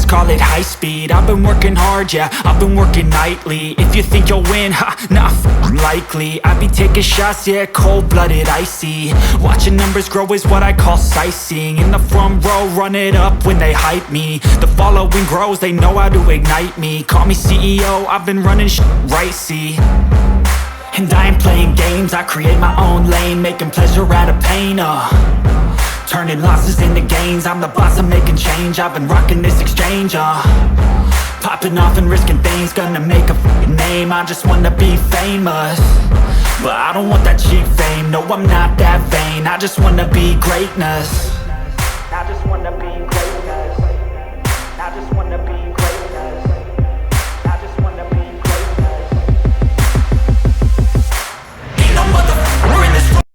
call it high speed. I've been working hard, yeah, I've been working nightly. If you think you'll win, ha, not likely. I be taking shots, yeah, cold-blooded, icy. Watching numbers grow is what I call sightseeing. In the front row, run it up when they hype me. The following grows, they know how to ignite me. Call me CEO, I've been running right, see. And I ain't playing games, I create my own lane, making pleasure out of pain, turning losses into gains. I'm the boss, I'm making change. I've been rocking this exchange, popping off and risking things. Gonna make a name, I just wanna be famous. But I don't want that cheap fame, no I'm not that vain. I just wanna be greatness.